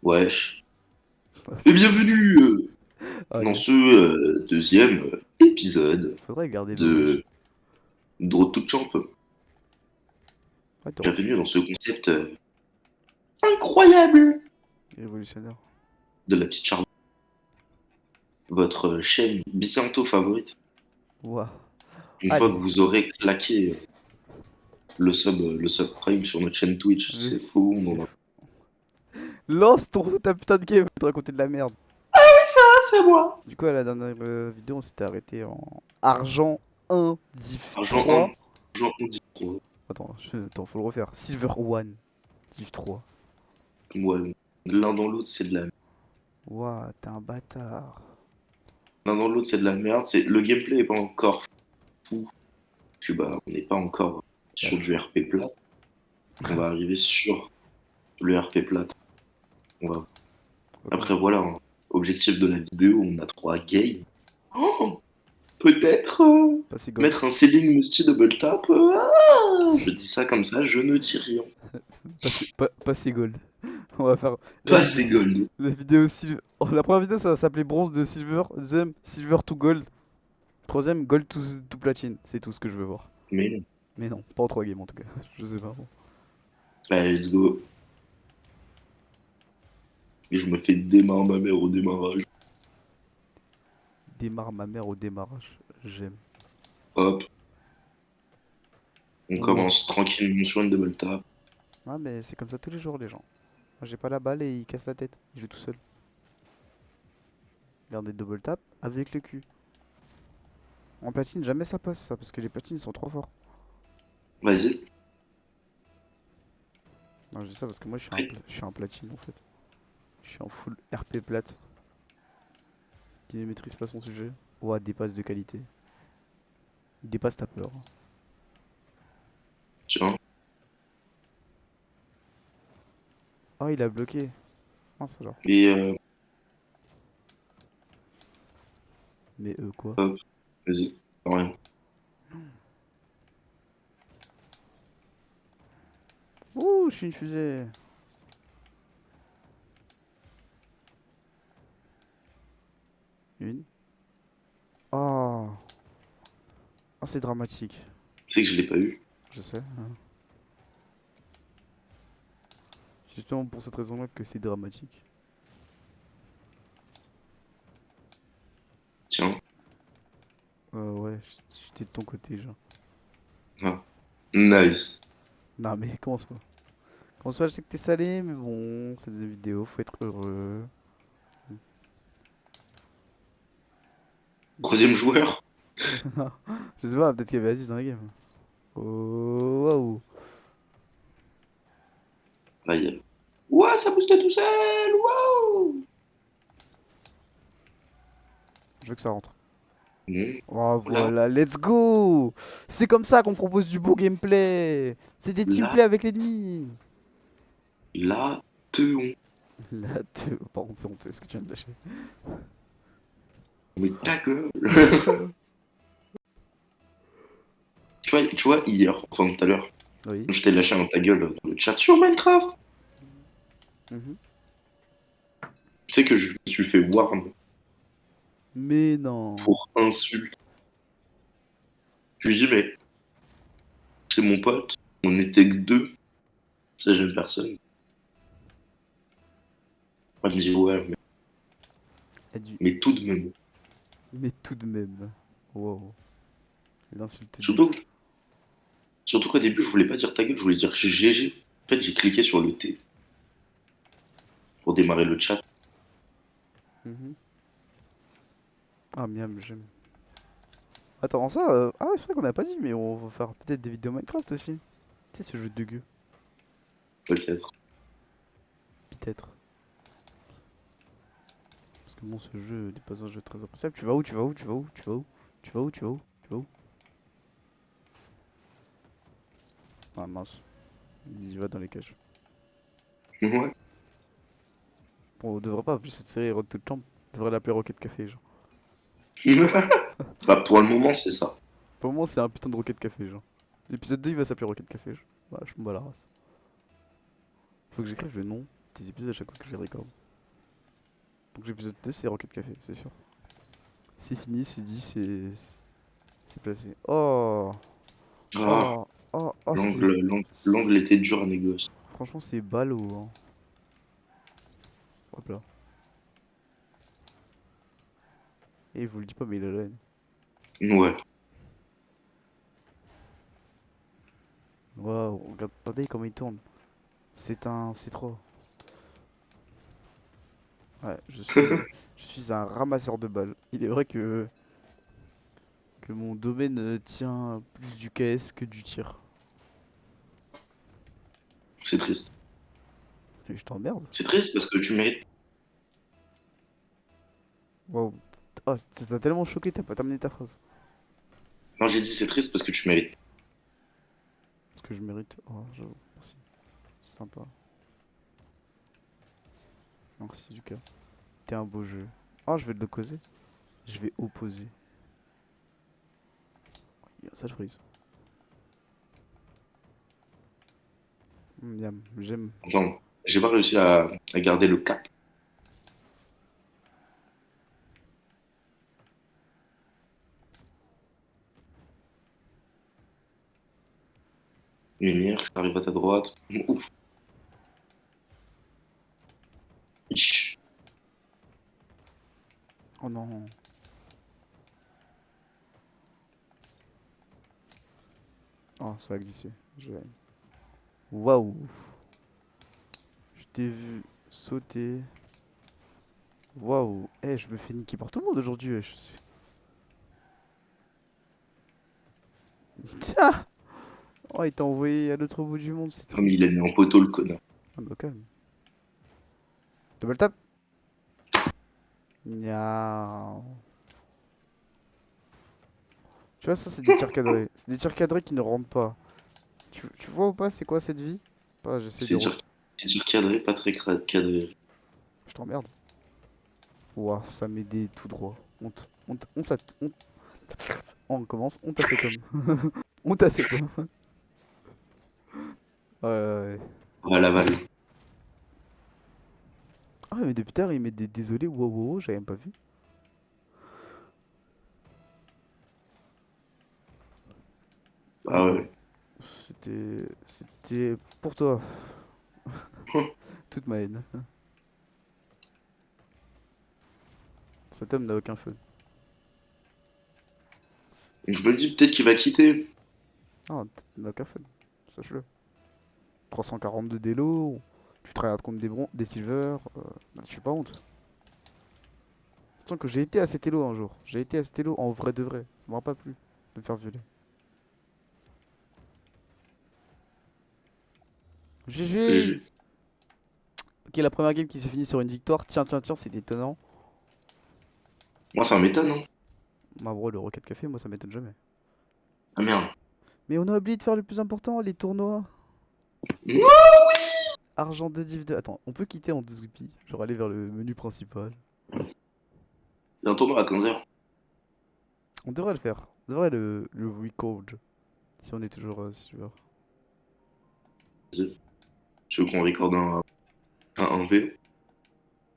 Wesh. Et bienvenue dans Allez, ce deuxième épisode faudrait garder le wesh. de Road to Champ. Ouais, t'aurais pu. Bienvenue dans ce concept incroyable Révolutionnaire. de la petite Charlotte, votre chaîne bientôt favorite. Ouah. Une fois que Allez, vous aurez claqué le subprime sur notre chaîne Twitch, mais c'est faux, on c'est en a. fou. Lance ta putain de game, te raconter de la merde. Ah, c'est moi. Du coup, à la dernière vidéo, on s'était arrêté en argent 1, div Argent 1, 3. argent 1, 10, 3. Attends, faut le refaire. Silver 1, div 3. Ouais, l'un dans l'autre, c'est de la merde. Ouah, t'es un bâtard. L'un dans l'autre, c'est de la merde. Le gameplay est pas encore fou, parce que bah, on n'est pas encore Bah, sur du RP plat. On va arriver sur le RP plate. On va... faut Après, commencer. voilà, hein. Objectif de la vidéo, on a 3 games. Oh, peut-être Passer gold. mettre un ceiling musty double tap. Je dis ça comme ça, je ne dis rien. Passer gold. On va faire Pas assez gold. la vidéo silver. Oh, la première vidéo, ça va s'appeler bronze de silver. Deuxième, silver to gold. Troisième, gold to platine. C'est tout ce que je veux voir. Mais non. Mais non, pas en 3 games en tout cas. Je sais pas. Allez, let's go. Et je me fais démarrer ma mère au démarrage. Démarre ma mère au démarrage. J'aime. Hop, on Ouah. commence tranquillement sur une double tap. Ah, mais c'est comme ça tous les jours, les gens. Moi, j'ai pas la balle et il casse la tête. Il joue tout seul. Regardez double tap avec le cul. En platine, jamais ça passe ça parce que les platines sont trop forts. Vas-y. Non, je dis ça parce que moi, Très- je suis un platine en fait. Je suis en full RP plate. Qui ne maîtrise pas son sujet. Ouah, des passes de qualité. Des passes, t'as peur. Tiens. Oh, il a bloqué. Ah, ça genre. Et Mais quoi? hop, vas-y. Rien. Ouh, je suis une fusée. Une. Oh. Oh, c'est dramatique. Tu sais que je l'ai pas eu. Je sais, hein. C'est justement pour cette raison-là que c'est dramatique. Tiens. Ouais, j'étais de ton côté, genre. Ah. Nice. Non, mais commence pas. Commence pas, je sais que t'es salé, mais bon, c'est des vidéos, faut être heureux. Troisième joueur. Je sais pas, peut-être qu'il y avait Aziz dans la game. Oh, waouh. Aïe. Ouais, ça booste tout seul. Wow. Je veux que ça rentre. Mmh. Oh, Là, voilà, let's go! C'est comme ça qu'on propose du beau gameplay! C'est des là, teamplays avec l'ennemi! là, teon. Là, par contre, c'est honteux ce que tu viens de lâcher. Mais ta gueule. Tu vois, hier, enfin tout à l'heure, Oui. je t'ai lâché un ta gueule dans le chat sur Minecraft. Mhm. Tu sais que je me suis fait warn Mais non! pour insulte. Je lui dis, mais c'est mon pote, on était que deux, ça j'aime personne. Moi, je me dis, ouais, Elle dit, mais tout de même. mais tout de même. Wow. L'insulte du Surtout, jour. surtout qu'au début, je voulais pas dire ta gueule, je voulais dire GG. En fait, j'ai cliqué sur le T pour démarrer le chat. Mhm. Ah, miam, j'aime. Attends, ça. Ah, ouais, c'est vrai qu'on a pas dit, mais on va faire peut-être des vidéos Minecraft aussi. Tu sais, ce jeu de gueux. Peut-être. Peut-être. Parce que bon, ce jeu n'est pas un jeu très appréciable. Tu vas où? Tu vas où? Tu vas où? Tu vas où? Tu vas où? Tu vas où? Tu vas où? Ah mince. Il va dans les cages. Ouais. Bon, on devrait pas appeler cette série Road to Champ. On devrait l'appeler Rocket Café, genre. Bah, pour le moment, c'est ça. Pour le moment, c'est un putain de Rocket Café, genre. L'épisode 2, il va s'appeler Rocket Café, genre. Voilà, je m'en bats la race. Faut que j'écrive le nom tes épisodes à chaque fois que je les record. Donc l'épisode 2 c'est Rocket Café, c'est sûr. C'est fini, c'est dit, c'est placé. Oh, Ah, oh, oh, oh, c'est... l'angle était dur à négocier. Franchement c'est ballot, hein. Hop là. Et il vous le dit pas mais il a la haine. Ouais. Waouh, regardez comment il tourne. C'est un C3. Ouais, je suis un ramasseur de balles. Il est vrai que mon domaine tient plus du KS que du tir. C'est triste. Et je t'emmerde. C'est triste parce que tu mérites. Waouh. Oh, ça t'a tellement choqué, t'as pas terminé ta phrase. Non, j'ai dit c'est triste parce que tu mérites. Parce que je mérite. Oh, j'avoue. Merci. C'est sympa. Merci, Lucas. T'es un beau jeu. Oh, je vais le causer. Je vais opposer. Ça, je frise. Miam, j'aime. Genre, j'ai pas réussi à garder le cap. Lumière, ça arrive à ta droite. Ouf. Ich. Oh non. Oh, ça a glissé. Waouh. Je t'ai vu sauter. Waouh. Eh, je me fais niquer par tout le monde aujourd'hui, wesh. Tiens. Oh, il t'a envoyé à l'autre bout du monde, c'est Comme il est triste. mis en poteau, le connard. Ah bah calme. Double tap. Miaou. Tu vois, ça c'est des tirs cadrés. C'est des tirs cadrés qui ne rentrent pas. Tu vois ou pas, c'est quoi cette vie? Pas, j'essaie de... C'est sur, c'est sur cadré, pas très cadré. Je t'emmerde. Ouah, ça m'est des tout droit. Honte. Honte. Honte. Oh, on commence. Honte à cet homme. Honte à cet homme. Ouais, ouais, ouais. À la balle. Ah, mais depuis tard, il met des désolé. Wow, wow, wow, j'avais même pas vu. Ah ouais. C'était pour toi. Toute ma haine. Cet homme n'a aucun feu. Je me dis peut-être qu'il va quitter. Ah, n'a aucun feu. Sache-le. 342 d'élo. Tu te regardes contre des silvers. Je suis pas honte. Sens que j'ai été à cet élo un jour. J'ai été à cet élo en vrai de vrai. Ça m'aura pas plu de me faire violer. GG. GG. Ok, la première game qui se finit sur une victoire. Tiens, tiens, tiens, c'est étonnant. Moi, ça m'étonne, hein. Ma bro, le Rocket Café, moi ça m'étonne jamais. Ah merde. Mais on a oublié de faire le plus important, les tournois. Non. Argent 2 div 2. Attends, on peut quitter en 12 roupies. Genre aller vers le menu principal. Il y a un tournoi à 15h. On devrait le faire. On devrait le record. Si on est toujours silver. Tu veux qu'on recorde un 1v?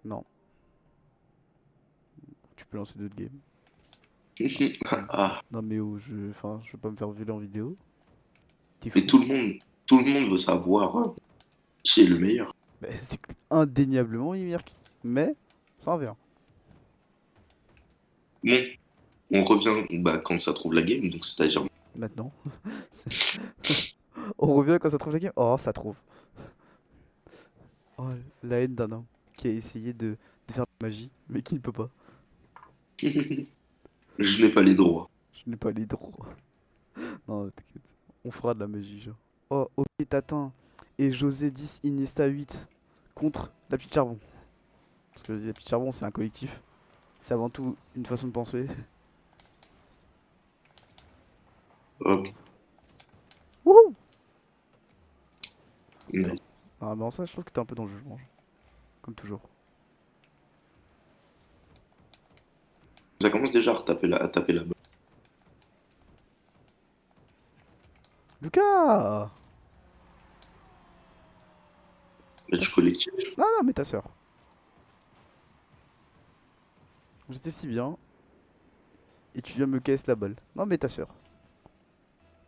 Non, tu peux lancer d'autres games. Ah. Non mais oh, enfin, je veux pas me faire violer en vidéo. T'es Mais fou. tout le monde veut savoir qui est le meilleur. Bah, c'est indéniablement Imirk. Mais, ça revient. Bon, on revient bah, quand ça trouve la game, donc c'est-à-dire. Maintenant. On revient quand ça trouve la game. Oh, ça trouve. Oh, la haine d'un homme qui a essayé de faire de la magie, mais qui ne peut pas. Je n'ai pas les droits. Je n'ai pas les droits. Non, t'inquiète. On fera de la magie, genre. Oh, ok, Tatin et José 10 Iniesta 8 contre la petite charbon. Parce que la petite charbon, c'est un collectif. C'est avant tout une façon de penser. Hop. Wouhou! Nice. Ah, mais en ça, je trouve que t'es un peu dans le jugement. Genre. Comme toujours. Ça commence déjà à taper la balle. Lucas! Match collectif. Non, non, mais ta soeur. J'étais si bien. Et tu viens me caisser la balle. Non, mais ta soeur.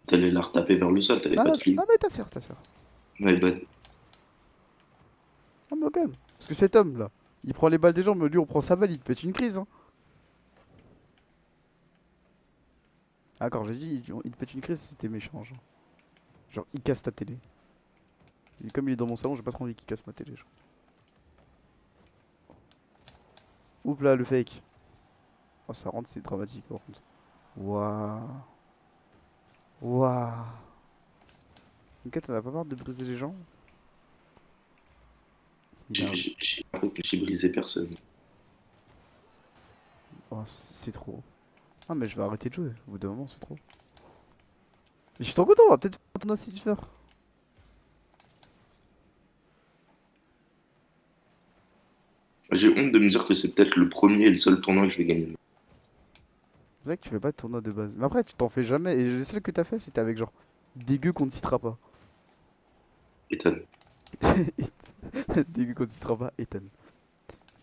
T'allais la retaper vers le sol, t'avais Non, pas non, de flic. non, mais ta soeur, ta soeur. Ouais, bah, Non, mais au calme. Parce que cet homme là, il prend les balles des gens, mais lui on prend sa balle, il te pète une crise. Hein. Ah, quand j'ai dit, il te pète une crise, c'était méchant. Genre, il casse ta télé. Et comme il est dans mon salon, j'ai pas trop envie qu'il casse ma télé. Genre. Oups là, le fake. Oh, ça rentre, c'est dramatique par contre. Waouh. Waouh. Ok, t'en as pas marre de briser les gens? Il a... j'ai brisé personne. Oh, c'est trop. Ah, mais je vais arrêter de jouer. Au bout d'un moment, c'est trop. Mais je suis trop content, on va peut-être faire un tournoi Silver. J'ai honte de me dire que c'est peut-être le premier et le seul tournoi que je vais gagner. C'est vrai que tu fais pas de tournoi de base. Mais après, tu t'en fais jamais. Et le seul que t'as fait, c'était avec genre des gueux qu'on ne citera pas. Ethan. Des gueux qu'on ne citera pas, Ethan.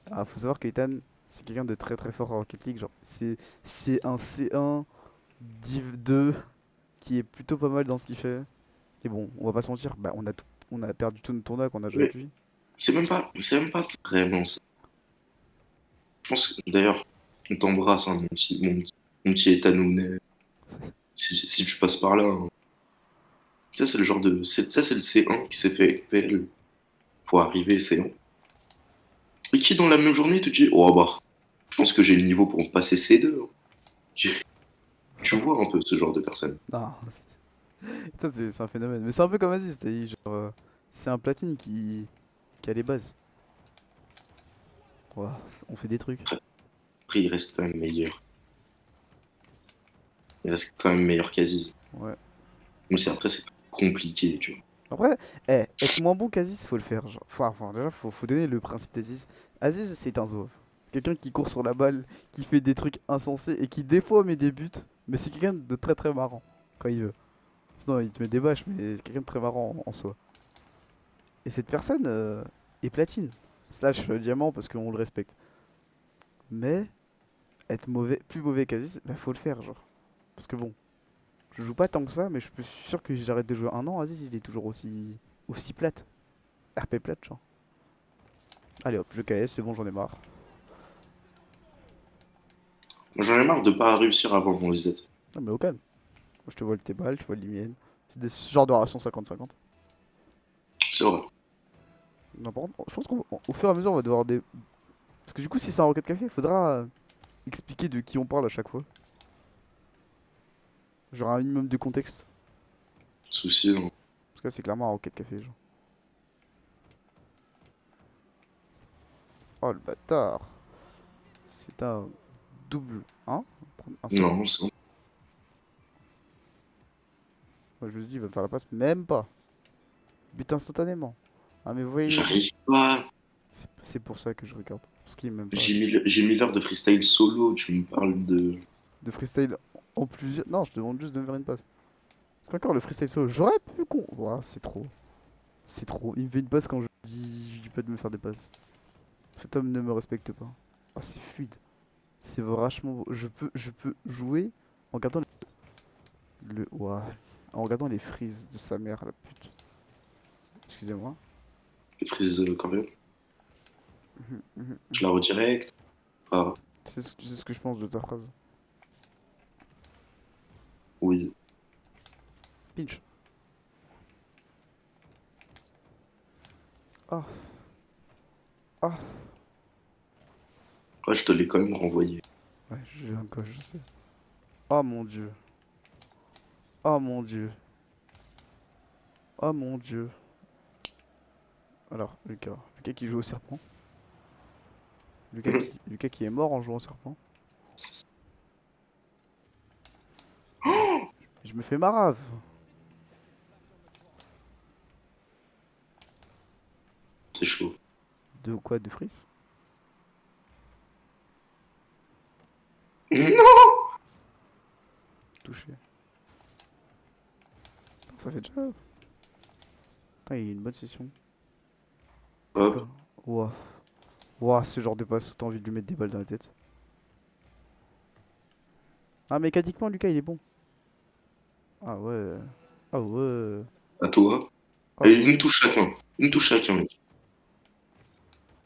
Ah, faut savoir qu'Ethan, c'est quelqu'un de très très fort en Rocket League. Genre, c'est un C1 Div 2 qui est plutôt pas mal dans ce qu'il fait. Et bon, on va pas se mentir, bah, on a perdu tous nos tournois qu'on a joué avec Mais lui. c'est même pas vraiment ça. Je pense que, d'ailleurs, on t'embrasse, hein, mon petit Ethan Ounet. Si tu passes par là, hein. Ça, c'est le genre de. Ça, c'est le C1 qui s'est fait PL pour arriver C1. Et qui, dans la même journée, te dit: Oh, bah, je pense que j'ai le niveau pour me passer C2. Hein. Tu vois un peu ce genre de personne. Non, Ethan, c'est un phénomène. Mais c'est un peu comme Aziz, genre, c'est un platine qui a les bases. Ouah, on fait des trucs. Après, il reste quand même meilleur. Il reste quand même meilleur qu'Aziz. Ouais. Même si après, c'est compliqué, tu vois. Après, être moins bon qu'Aziz, faut le faire. Genre. Enfin, déjà, faut donner le principe d'Aziz. Aziz, c'est un zauve. Quelqu'un qui court sur la balle, qui fait des trucs insensés et qui des fois met des buts. Mais c'est quelqu'un de très très marrant quand il veut. Sinon, il te met des bâches, mais c'est quelqu'un de très marrant en soi. Et cette personne est platine. Slash diamant parce qu'on le respecte. Mais être mauvais, plus mauvais qu'Aziz, bah faut le faire, genre. Parce que bon, je joue pas tant que ça, mais je suis sûr que si j'arrête de jouer un an, Aziz, il est toujours aussi plate. RP plate, genre. Allez hop, je KS, c'est bon, j'en ai marre. Moi, j'en ai marre de pas réussir à vendre mon Z. Non, mais au calme. Moi, je te vole tes balles, je te vole les miennes. C'est des genres de ration 50-50. C'est vrai. Non, par contre, je pense qu'au fur et à mesure, on va devoir des. Parce que du coup, si c'est un Rocket Café, il faudra expliquer de qui on parle à chaque fois. Genre un minimum de contexte. Souci, hein. Parce que là, c'est clairement un Rocket Café, genre. Oh le bâtard. C'est un double 1. Un seul. Non, c'est Moi, je me dis, il va me faire la passe. Même pas. But instantanément. Ah, mais vous voyez, j'arrive pas. c'est pour ça que je regarde. Parce qu'il m'aime pas. J'ai mis l'heure de freestyle solo. Tu me parles de. De freestyle en plusieurs. Non, je te demande juste de me faire une passe. Parce qu'encore le freestyle solo, j'aurais pu con. Ouah, c'est trop. C'est trop. Il me fait une passe quand je dis pas de me faire des passes. Cet homme ne me respecte pas. Ah, c'est fluide. C'est vachement beau. Je peux jouer en regardant ouah. En regardant les frises de sa mère, la pute. Excusez-moi. Les frises quand même. Mhm, mhm, Je mhm. la redirect. Ah, Tu sais ce que je pense de ta phrase. oui. Pinch. Ah, ah. Ouais, je te l'ai quand même renvoyé. Ouais, j'ai un coche, je sais. Oh mon dieu. Oh mon dieu. Oh mon dieu. Alors, Lucas. Lucas qui joue au serpent. Lucas qui est mort en jouant au serpent. Je me fais marave. C'est chaud. De quoi? De frise? Non. Touché. Ça fait déjà. Putain, il y a une bonne session. Hop. Ouah. Ouah, ce genre de passe, t'as envie de lui mettre des balles dans la tête. Ah, mécaniquement, Lucas, il est bon. Ah ouais. Ah ouais. À toi. Ah Et une ouais. touche chacun. Une touche chacun, mec.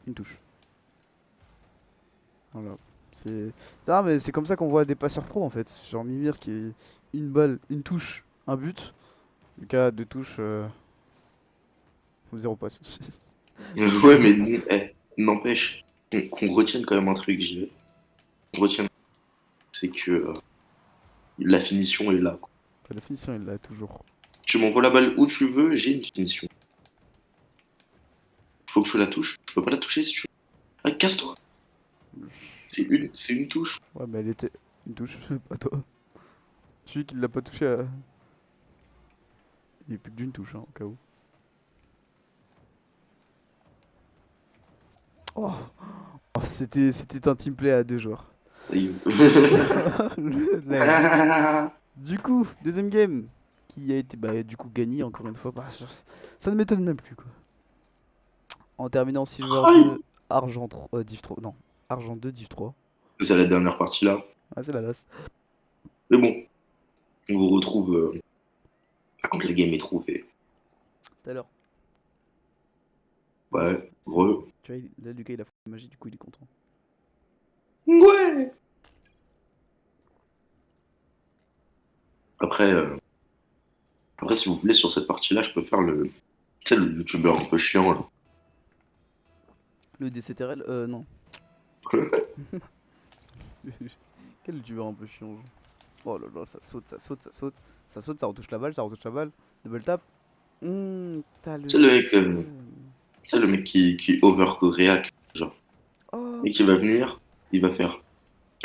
Une touche. Voilà. C'est. Ah, mais c'est comme ça qu'on voit des passeurs pro en fait. Genre Mimir qui est une balle, une touche, un but. Lucas, deux touches, zéro passe. Ouais, mais bon, n'empêche qu'on retienne quand même un truc, qu'on retienne, c'est que la finition est là, quoi. La finition, il l'a toujours. Tu m'envoies la balle où tu veux, j'ai une finition. Faut que je la touche. Je peux pas la toucher si tu veux. Ah, casse-toi. C'est une touche. Ouais, mais elle était. Une touche, pas toi. Celui qui l'a pas touché, il est plus que d'une touche, hein, au cas où. Oh, oh, c'était un teamplay à deux joueurs. Aïe. Là, du coup, deuxième game, qui a été bah, du coup gagné encore une fois. Bah, ça ne m'étonne même plus quoi. En terminant Silver Aïe. 2, Argent 3, Div 3, non, Argent 2, Div 3. C'est la dernière partie là. Ah, c'est la LAS. Mais bon, on vous retrouve quand la game est trouvée. Tout à l'heure. Non, Ouais, c'est bon. re. Tu vois, là, Lucas, il a fait la magie, du coup, il est content. Ouais. Après, après, si vous voulez, sur cette partie-là, je peux faire le, tu sais, le youtubeur un peu chiant là. Le DCTRL, non. Quel youtubeur un peu chiant. Genre. Oh là là, ça saute, ça saute, ça saute. Ça saute, ça retouche la balle, ça retouche la balle. Double tap. T'as le Tu sais, le mec, seum. tu sais, le mec qui overreact, genre. Oh, Et qui va venir, il va faire.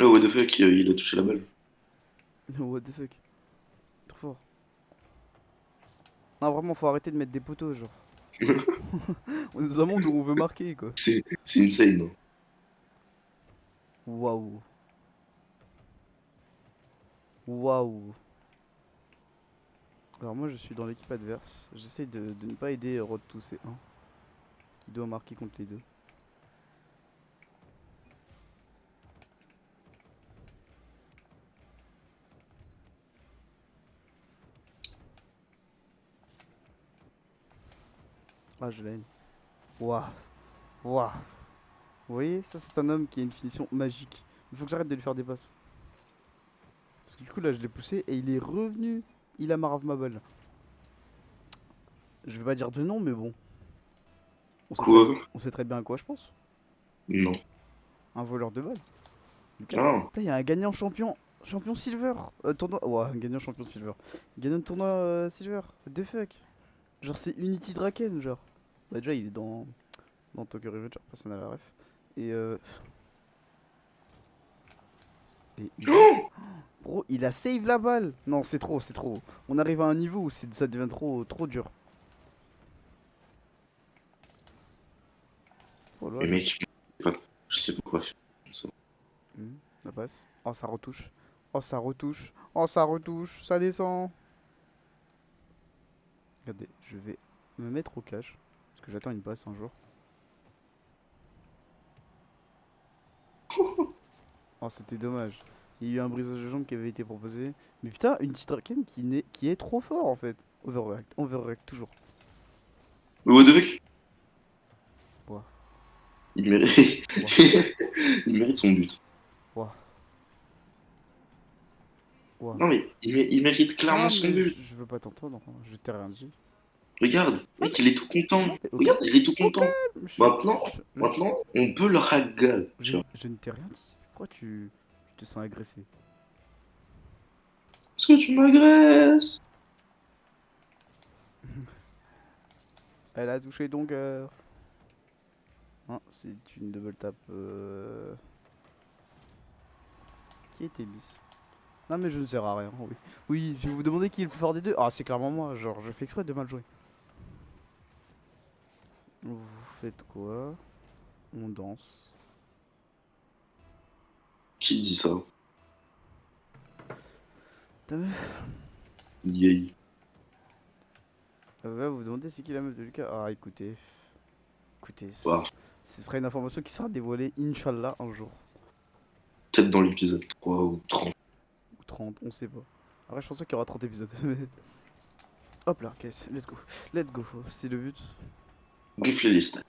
Oh, what the fuck, il a touché la balle. what the fuck. Trop fort. Non, vraiment, faut arrêter de mettre des poteaux, genre. On est dans un monde où on veut marquer, quoi. C'est insane, hein. Waouh. Waouh. Alors moi, je suis dans l'équipe adverse. J'essaie de ne pas aider Rod tous ces 1 qui doit marquer contre les deux. Ah, je la haine. Waouh. Waouh. Vous voyez, ça c'est un homme qui a une finition magique. Il faut que j'arrête de lui faire des passes. Parce que du coup là je l'ai poussé et il est revenu. Il a marave ma balle. Je vais pas dire de nom mais bon. Quoi? On sait très bien à quoi je pense. Non. Un voleur de balle. Lucas. Ah, Putain, il y a un gagnant champion. Champion silver. Tournoi. Ouais, un gagnant champion silver. Gagnant de tournoi silver. What the fuck. Genre c'est Unity Draken genre. Bah déjà il est dans Tokyo Revenger, personne à la ref. Et Et il a... Bro, il a save la balle. Non, c'est trop, c'est trop. On arrive à un niveau où ça devient trop dur. Oh là mais là. mec, je sais pas quoi faire. Ça. La passe. Oh, ça retouche. Oh, ça retouche. Oh, ça retouche. Ça descend. Regardez, je vais me mettre au cash. Parce que j'attends une passe un jour. Oh, c'était dommage. Il y a eu un brisage de jambe qui avait été proposé. Mais putain, une petite Raken qui est trop fort en fait. Overreact, overreact toujours. Mais what the fuck? Ouah, Il mérite... ouah, il mérite son but. ouah, ouah. Non mais, il mérite clairement Non, son mais but. je veux pas t'entendre. Je t'ai rien dit. Regarde, Non, mec, il est tout content. mais Regarde, il est tout au content. calme. Maintenant, maintenant, on peut le ragal, tu vois. Je ne t'ai rien dit. Pourquoi tu te sens agressé? Parce que tu m'agresses. Elle a touché ton cœur. Non, c'est une double tap. Qui était bis? Non, mais je ne sers à rien. Oui, oui, si vous vous demandez qui est le plus fort des deux, ah, c'est clairement moi. Genre, je fais exprès de mal jouer. Vous faites quoi? On danse. Qui dit ça? Ta meuf. Yay. Vous vous demandez c'est qui la meuf de Lucas? Ah, écoutez. Écoutez, Bah, ce sera une information qui sera dévoilée, Inch'Allah, un jour. peut-être dans l'épisode 3 ou 30. Ou 30, on sait pas. Après, je pense pas qu'il y aura 30 épisodes. mais- Hop là, ok, let's go. Let's go, c'est le but. Gonfler les stats.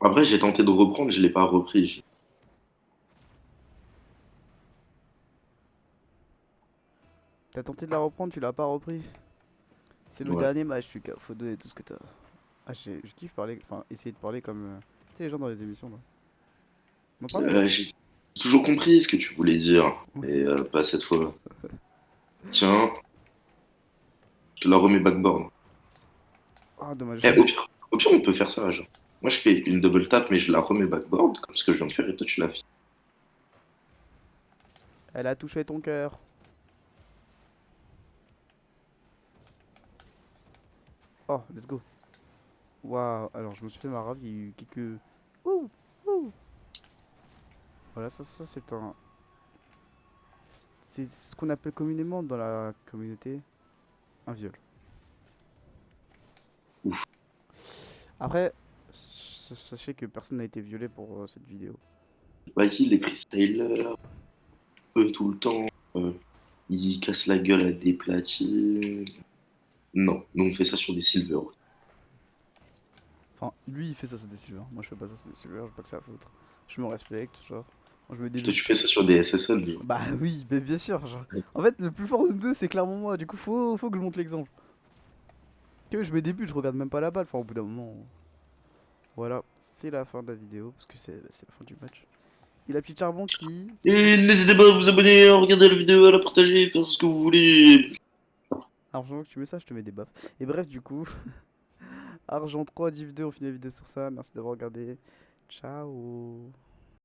Après, j'ai tenté de reprendre, je l'ai pas repris. T'as tenté de la reprendre, tu l'as pas repris. C'est le Ouais. dernier match, Lucas. Faut donner tout ce que t'as. Ah, je kiffe parler, enfin, essayer de parler comme. Tu sais, les gens dans les émissions là. On en parle ou pas? J'ai toujours compris ce que tu voulais dire, mais pas cette fois. Tiens, je te la remets backboard. Ah, dommage. Eh, au pire, on peut faire ça, genre. Moi, je fais une double tap, mais je la remets backboard, comme ce que je viens de faire, et toi, tu l'as fait. Elle a touché ton cœur. Oh, let's go. Waouh, alors je me suis fait ma rave, il y a eu quelques. Ouh, ouh. Voilà, ça c'est un. C'est ce qu'on appelle communément dans la communauté un viol. Ouf. Après, sachez que personne n'a été violé pour cette vidéo. Vas-y, les freestylers, eux, tout le temps, euh, ils cassent la gueule à des platines. Non, nous, on fait ça sur des silver. Enfin, lui il fait ça, c'est des silver. Moi je fais pas ça, c'est des silver, j'ai pas que ça à foutre. Je me respecte, genre. Moi je me Toi, débute. tu fais ça sur des SSL, genre. Bah oui, mais bien sûr, genre. En fait, le plus fort de nous deux, c'est clairement moi. Du coup, faut que je montre l'exemple. Que je mets des buts, je regarde même pas la balle. Enfin, au bout d'un moment. Voilà, c'est la fin de la vidéo. Parce que c'est la fin du match. Et la petite charbon qui Et n'hésitez pas à vous abonner, à regarder la vidéo, à la partager, faire ce que vous voulez. argent que tu mets ça, je te mets des baffes. Et bref, du coup, Argent 3, Div 2, on finit la vidéo sur ça. Merci d'avoir regardé. Ciao.